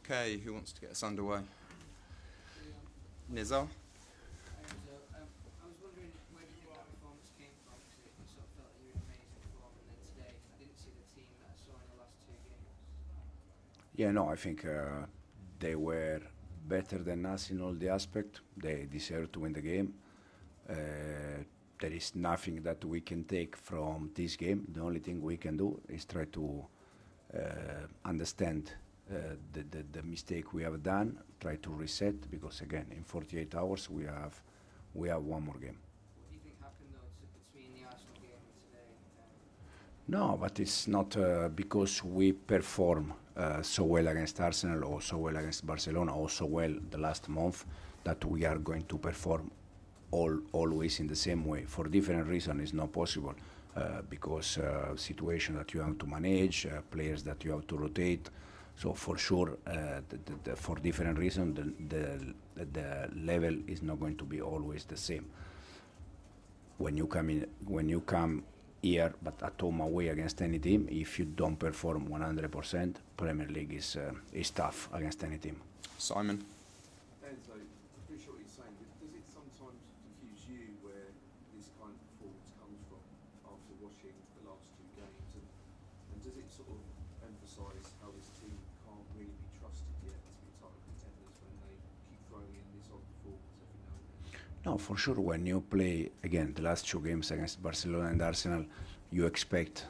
Okay, who wants to get us underway? Nizar? Enzo, I was wondering where do you think that performance came from? Because it sort of felt like you were in amazing form, and then today I didn't see the team that I saw in the last two games. Yeah, no, I think they were better than us in all the aspect. They deserve to win the game. There is nothing that we can take from this game. The only thing we can do is try to understand the mistake we have done, try to reset, because again, in 48 hours we have one more game. What do you think happened though between the Arsenal game and today? No, but it's not because we perform so well against Arsenal or so well against Barcelona or so well the last month that we are going to perform always in the same way. For different reasons, it's not possible because situation that you have to manage, players that you have to rotate. So for sure, for different reasons, the level is not going to be always the same. When you come here, but at home away against any team, if you don't perform 100%, Premier League is tough against any team. Simon? Enzo, I appreciate what you're saying, but does it sometimes confuse you where this kind of performance comes from after watching the last two games? And does it sort of emphasise how this team can't really be trusted yet to be title contenders when they keep throwing in this odd performance every now and then? No, for sure, when you play, again, the last two games against Barcelona and Arsenal, you expect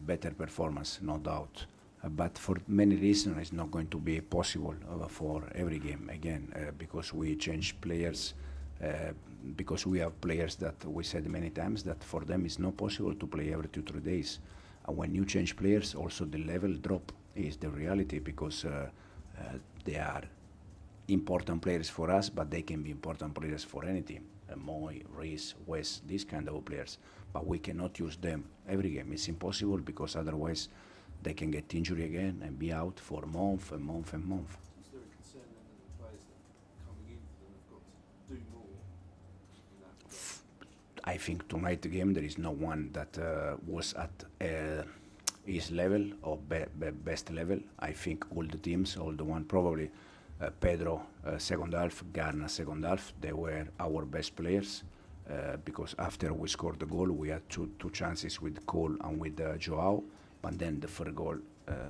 better performance, no doubt. But for many reasons, it's not going to be possible for every game, again, because we change players, because we have players that we said many times that for them it's not possible to play every 2-3 days. And when you change players, also the level drop is the reality, because they are important players for us, but they can be important players for any team. Moy, Reece, West, these kind of players. But we cannot use them every game. It's impossible, because otherwise they can get injury again and be out for a month and month and month. Is there a concern then that the players that are coming in for them have got to do more in that regard? I think tonight the game there is no one that was at his level or best level. I think all the teams, all the one probably Pedro second half, Garna second half, they were our best players because after we scored the goal we had two chances with Cole and with Joao, but then the third goal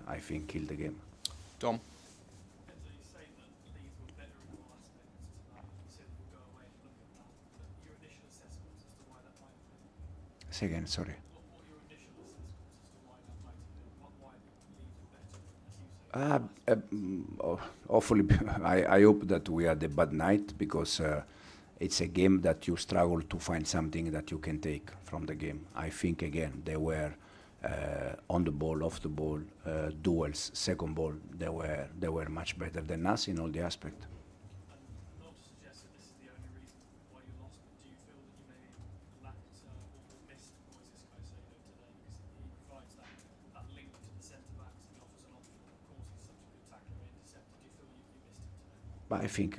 I think killed the game. Dom? Enzo, you say that Leeds were better in all aspects tonight. You said we'll go away and look at that. But your initial assessment as to why that might have been? Say again, sorry. What your initial assessment as to why that might have been? Why Leeds were better, as you say? Hopefully, I hope that we had a bad night, because it's a game that you struggle to find something that you can take from the game. I think again they were on the ball, off the ball, duels, second ball. They were much better than us in all the aspect. And not to suggest that this is the only reason why you lost, but do you feel that you maybe lacked or missed Moises Caicedo today, because he provides that link to the centre backs and offers an option? Of course, he's such a good tackler and interceptor. Do you feel you missed him today? But I think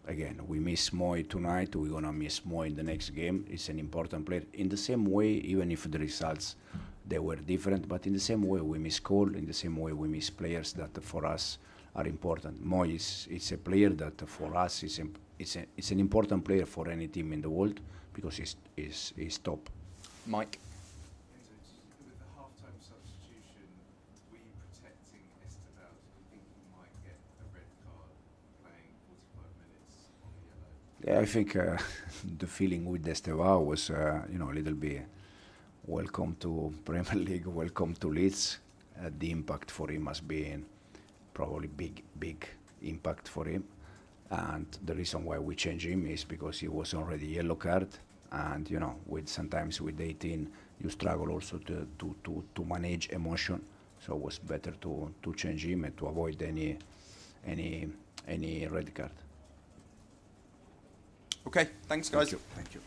again we miss Moy tonight. We're gonna miss Moy in the next game. He's an important player. In the same way, even if the results they were different, but in the same way we miss Cole. In the same way we miss players that for us are important. Moy is a player that for us is an important player for any team in the world, because he's top. Mike? Enzo, with the half-time substitution, were you protecting Estevao? Do you think he might get a red card playing 45 minutes on the yellow? Yeah, I think the feeling with Estevao was a little bit welcome to Premier League, welcome to Leeds. The impact for him has been probably big impact for him, and the reason why we changed him is because he was already yellow card, and sometimes with 18 you struggle also to manage emotion, so it was better to change him and to avoid any red card. Okay, thanks guys. Thank you.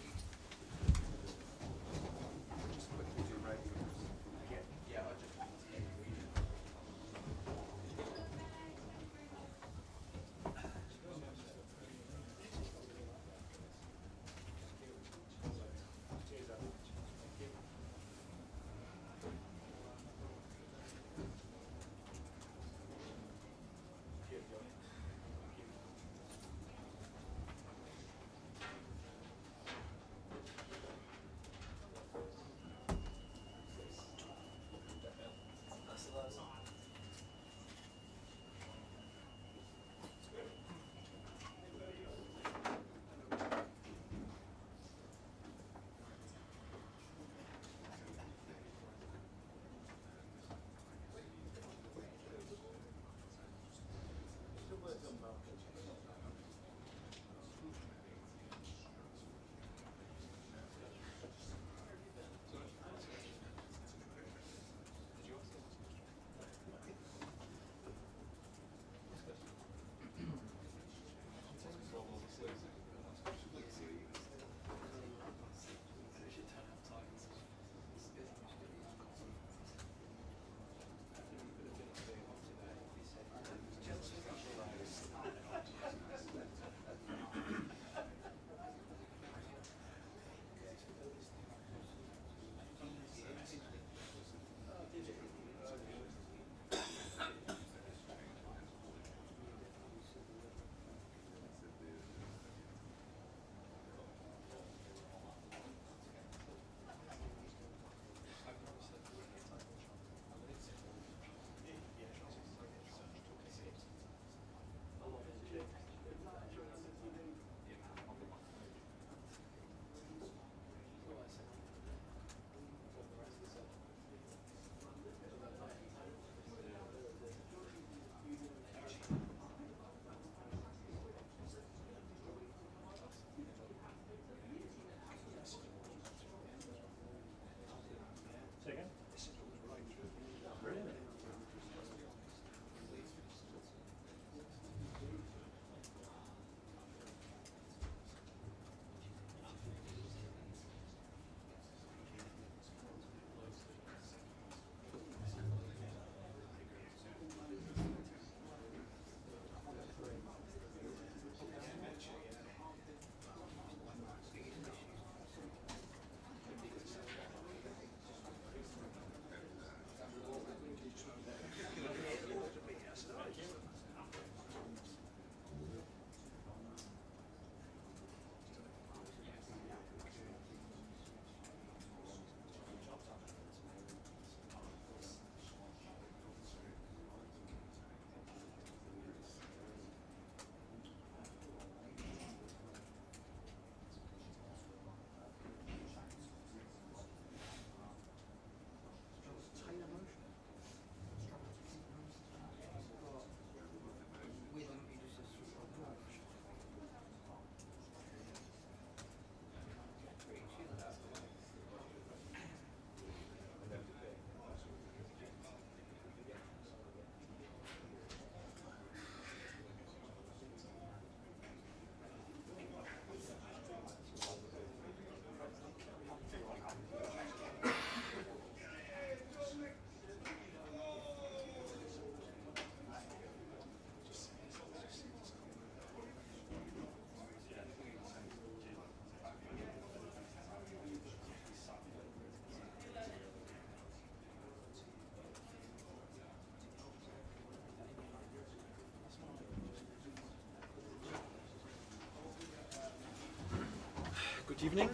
Good evening.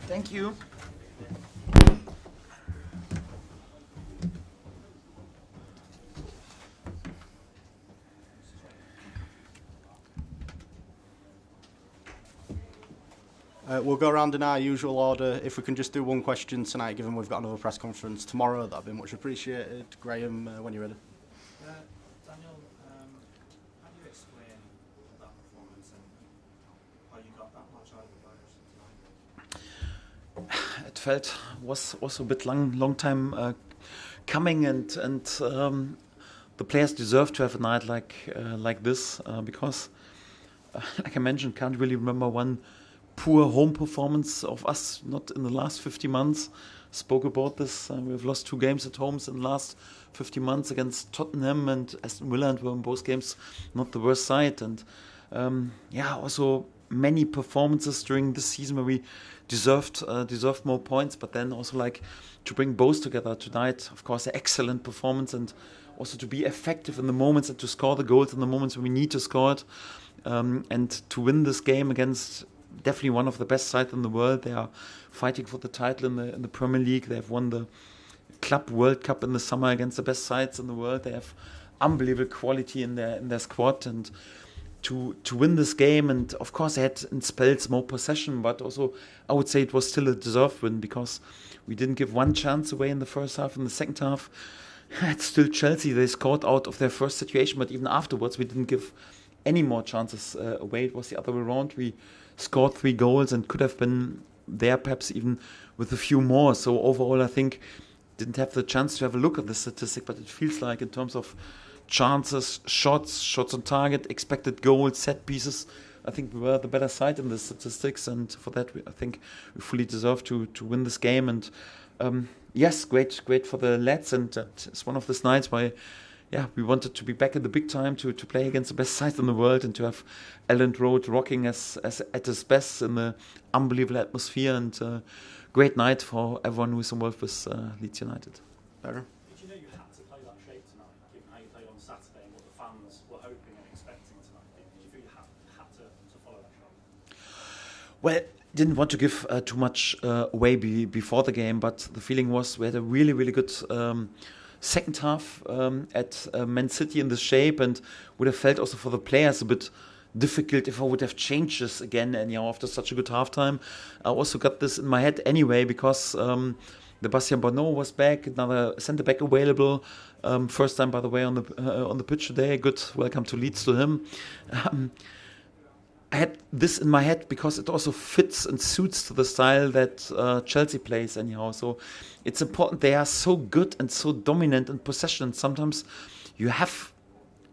Thank you. We'll go around in our usual order. If we can just do one question tonight, given we've got another press conference tomorrow, that'd be much appreciated. Graham, when you're ready. Daniel, how do you explain that performance and how you got that much out of the players tonight? It felt was also a bit long time coming, and the players deserve to have a night like this because, like I mentioned, can't really remember one poor home performance of us, not in the last 50 months. Spoke about this. We've lost 2 games at home in the last 50 months against Tottenham and Aston Villa, and were in both games not the worst side. And also many performances during this season where we deserved more points, but then also like to bring both together tonight. Of course, an excellent performance, and also to be effective in the moments and to score the goals in the moments when we need to score it, and to win this game against definitely one of the best sides in the world. They are fighting for the title in the Premier League. They have won the Club World Cup in the summer against the best sides in the world. They have unbelievable quality in their squad, and to win this game. And of course, they had in spells more possession, but also I would say it was still a deserved win because we didn't give one chance away in the first half. In the second half, it's still Chelsea. They scored out of their first situation, but even afterwards, we didn't give any more chances away. It was the other way around. We scored 3 goals and could have been there perhaps even with a few more. So overall, I think didn't have the chance to have a look at the statistic, but it feels like in terms of chances, shots on target, expected goals, set pieces, I think we were the better side in the statistics, and for that I think we fully deserve to win this game. And yes, great for the lads, and it's one of those nights where we wanted to be back in the big time to play against the best side in the world and to have Elland Road rocking as at its best in the unbelievable atmosphere, and great night for everyone who is involved with Leeds United. Better. Did you know you had to play that shape tonight, given how you played on Saturday and what the fans were hoping and expecting tonight? Did you feel you had to follow that shape? Well, didn't want to give too much away before the game, but the feeling was we had a really, really good second half at Man City in this shape, and would have felt also for the players a bit difficult if I would have changed this again, and after such a good halftime. I also got this in my head anyway because Sebastian Bonneau was back, another centre back available, first time by the way on the pitch today. Good welcome to Leeds to him. I had this in my head because it also fits and suits to the style that Chelsea plays anyhow. So it's important. They are so good and so dominant in possession. And sometimes you have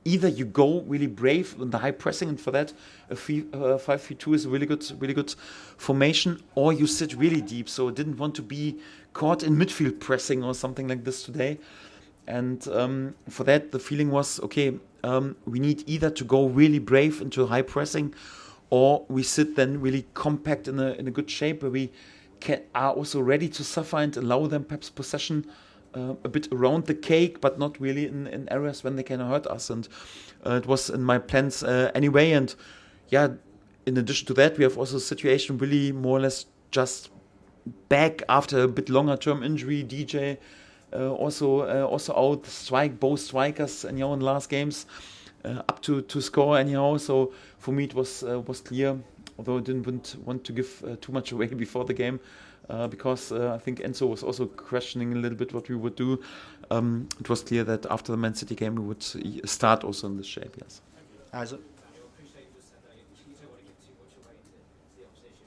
either you go really brave in the high pressing, and for that a 5-3-2 is a really good formation, or you sit really deep. So I didn't want to be caught in midfield pressing or something like this today. And for that the feeling was okay. We need either to go really brave into high pressing, or we sit then really compact in a good shape where we are also ready to suffer and allow them perhaps possession a bit around the cake, but not really in areas when they can hurt us. And it was in my plans anyway. And in addition to that, we have also a situation really more or less just back after a bit longer term injury. DJ also out, both strikers in the last games up to score anyhow. So for me it was clear, although I didn't want to give too much away before the game, because I think Enzo was also questioning a little bit what we would do. It was clear that after the Man City game we would start also in this shape. Yes. Isaac. I appreciate you just said that you don't want to give too much away to the opposition,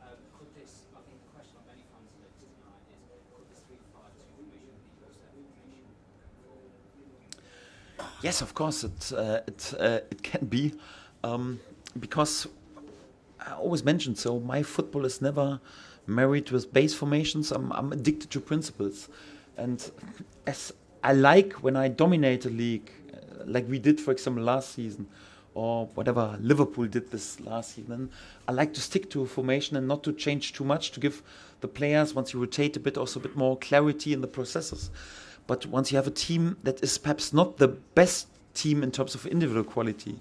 but could this, I think the question on many fans' lips tonight is, could this 3-5-2 formation be your set formation? Yes, of course it can be, because I always mentioned, so my football is never married with base formations. I'm addicted to principles, and as I like when I dominate a league, like we did, for example, last season, or whatever Liverpool did this last season, I like to stick to a formation and not to change too much, to give the players, once you rotate a bit, also a bit more clarity in the processes. But once you have a team that is perhaps not the best team in terms of individual quality,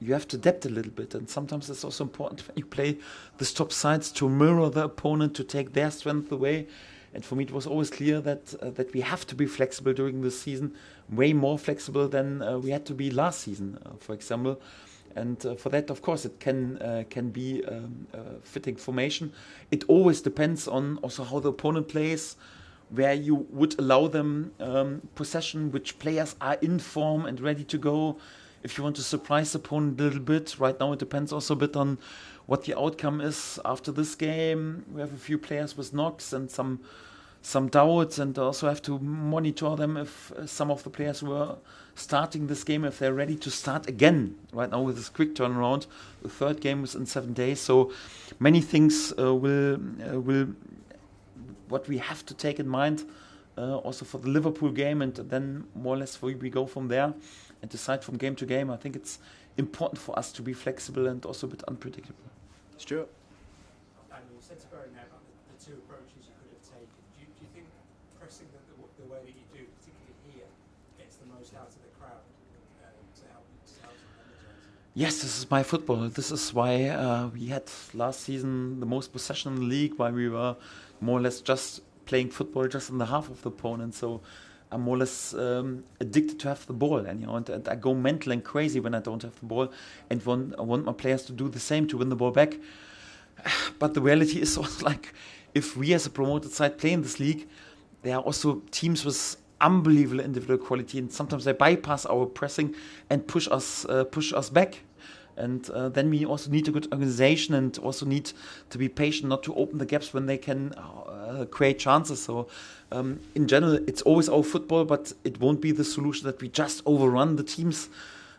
you have to adapt a little bit, and sometimes it's also important when you play the top sides to mirror the opponent, to take their strength away. And for me, it was always clear that we have to be flexible during this season, way more flexible than we had to be last season, for example. And for that, of course, it can be fitting formation. It always depends on also how the opponent plays, where you would allow them possession, which players are in form and ready to go. If you want to surprise the opponent a little bit, right now it depends also a bit on what the outcome is after this game. We have a few players with knocks and some doubts, and also have to monitor them if some of the players who are starting this game, if they're ready to start again. Right now with this quick turnaround, the third game is in 7 days, so many things will what we have to take in mind also for the Liverpool game, and then more or less we go from there and decide from game to game. I think it's important for us to be flexible and also a bit unpredictable. Stuart? And you said to Barry now about the two approaches you could have taken. Do you think pressing the way that you do, particularly here, gets the most out of the crowd to help energize? Yes, this is my football. This is why we had last season the most possession in the league, why we were more or less just playing football just in the half of the opponent. So I'm more or less addicted to have the ball, and I go mental and crazy when I don't have the ball, and I want my players to do the same, to win the ball back. But the reality is also, like, if we as a promoted side play in this league, there are also teams with unbelievable individual quality, and sometimes they bypass our pressing and push us back. And then we also need a good organization, and also need to be patient, not to open the gaps when they can create chances. So in general, it's always our football, but it won't be the solution that we just overrun the teams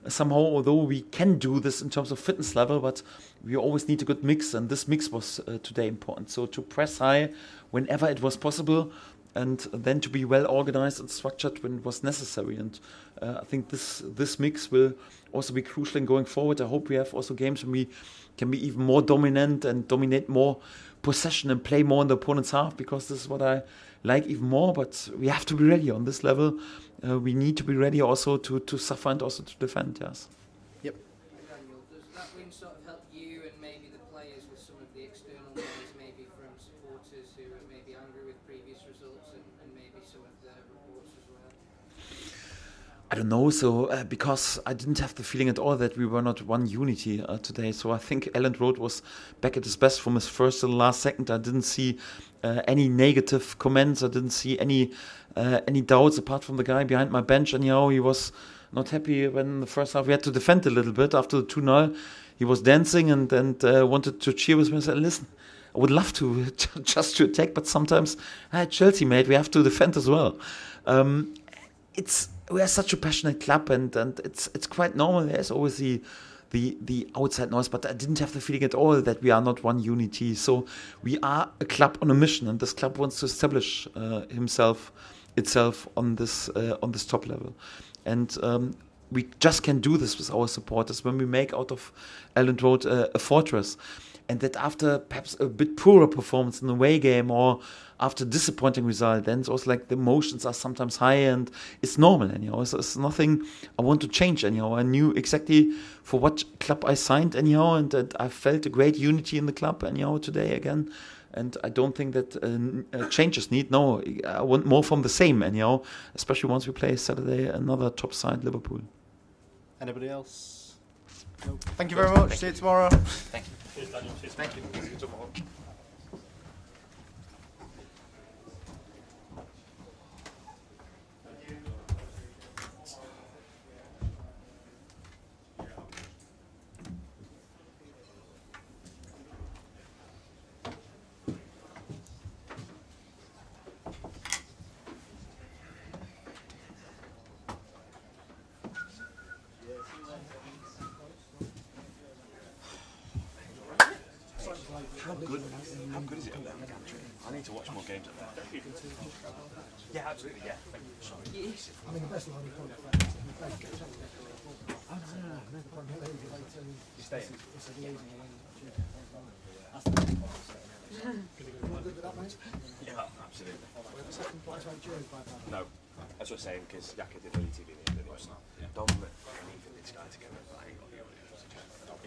somehow, although we can do this in terms of fitness level, but we always need a good mix, and this mix was today important. So to press high whenever it was possible, and then to be well organized and structured when it was necessary. And I think this mix will also be crucial in going forward. I hope we have also games when we can be even more dominant and dominate more possession and play more in the opponent's half, because this is what I like even more. But we have to be ready on this level. We need to be ready also to suffer and also to defend, yes. Yep. Daniel, does that win sort of help you and maybe the players with some of the external noise, maybe from supporters who are maybe angry with previous results, and maybe some of the reports as well? I don't know, so because I didn't have the feeling at all that we were not one unity today. So I think Elland Road was back at his best from his first to the last second. I didn't see any negative comments. I didn't see any doubts apart from the guy behind my bench. Anyhow, he was not happy when in the first half we had to defend a little bit. After the 2-0, he was dancing and wanted to cheer with me. I said, listen, I would love to just to attack, but sometimes, Chelsea, mate, we have to defend as well. We are such a passionate club, and it's quite normal. There's always the outside noise, but I didn't have the feeling at all that we are not one unity. So we are a club on a mission, and this club wants to establish itself on this top level, and we just can do this with our supporters when we make out of Elland Road a fortress. And that after perhaps a bit poorer performance in the away game, or after disappointing result, then it's also like the emotions are sometimes high, and it's normal anyhow. It's nothing I want to change anyhow. I knew exactly for what club I signed anyhow, and I felt a great unity in the club anyhow today again. And I don't think that changes need. No, I want more from the same anyhow, especially once we play Saturday another top side, Liverpool. Anybody else? No. Thank you very much. See you tomorrow. Thank you. Cheers, Daniel. Cheers. Thank you. See you tomorrow. How good is it up there? I need to watch more games up there. Yeah, absolutely, yeah. Thank you. Sorry. I mean, the best line of contact is we play Champions League. Oh, no. The Premier League, You stay in? it's a easy one. That's the best part. You good with that, mate? Yeah, absolutely. We have a second place, mate, during by that. No, that's what I'm saying, because Yaka did really TV in the end, didn't he? Don't look anything this guy to go in, but I ain't got the audio.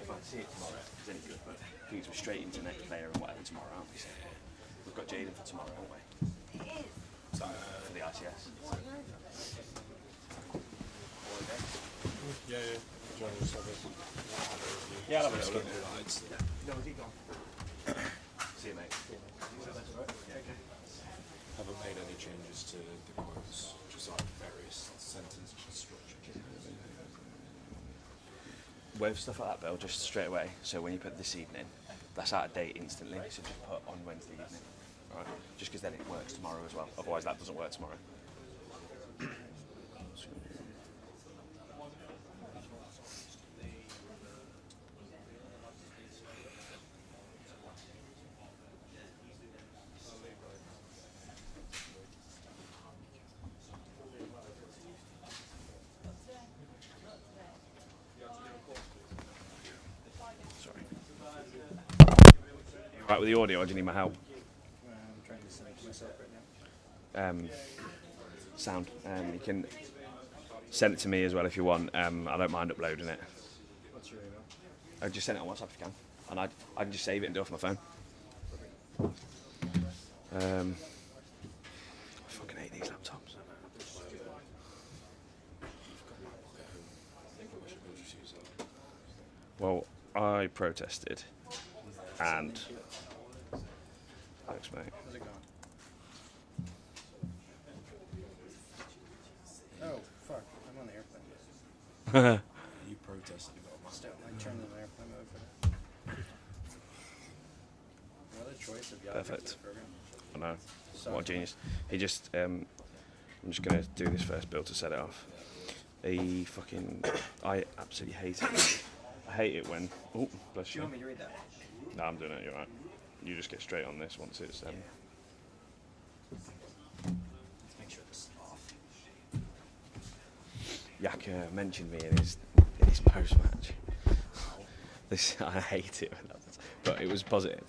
If I see it tomorrow, if it's any good, but I think we're straight into next player and whatever tomorrow, aren't we? So we've got Jaden for tomorrow, haven't we? For the ICS. Yeah, yeah. John was having Yeah, I'll have a little look. lights. No, is he gone? See you, mate. Haven't made any changes to the quotes, just like various sentence structure. With stuff like that, Bill, just straight away. So when you put this evening, that's out of date instantly. So just put on Wednesday evening, right? Just because then it works tomorrow as well. Otherwise, that doesn't work tomorrow. Sorry. Right with the audio, or do you need my help? I'm trying to send it to myself right now. Sound. You can send it to me as well if you want. I don't mind uploading it. What's your email? I just send it on WhatsApp if you can, and I can just save it and do it off my phone. I fucking hate these laptops. Well, I protested, and thanks, mate. How's it going? Oh, fuck. I'm on the airplane. You protested about my Just don't like turning the airplane mode for that. What a choice of y'all for Perfect. this program. I know. What a genius. He just, I'm just going to do this first build to set it off. I absolutely hate it. I hate it when, oh, bless Do you you. want me to read that? No, I'm doing it, you're right. You just get straight on this once it's, Let's make sure this is off. Yaka mentioned me in his post-match. This, I hate it when that happens, but it was positive.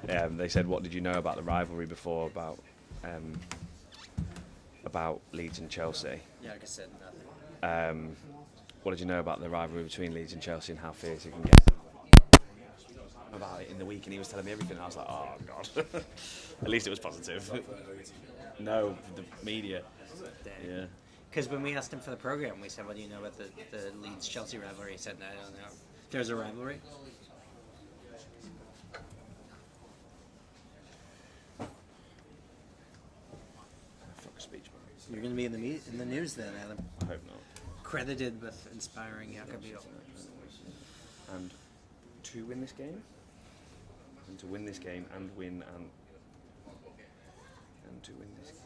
They said, what did you know about the rivalry before, about Leeds and Chelsea? Yeah, like I said, nothing. What did you know about the rivalry between Leeds and Chelsea and how fierce it can get? About it in the week, and he was telling me everything. I was like, oh god. At least it was positive. No, the media. Yeah. Because when we asked him for the program, we said, what do you know about the Leeds-Chelsea rivalry? He said, no, I don't know. There's a rivalry? Fuck a speech, man. You're going to be in the news then, Adam. I hope not. Credited with inspiring Jacobiel. And to win this game, and to win this game, and win and to win this game.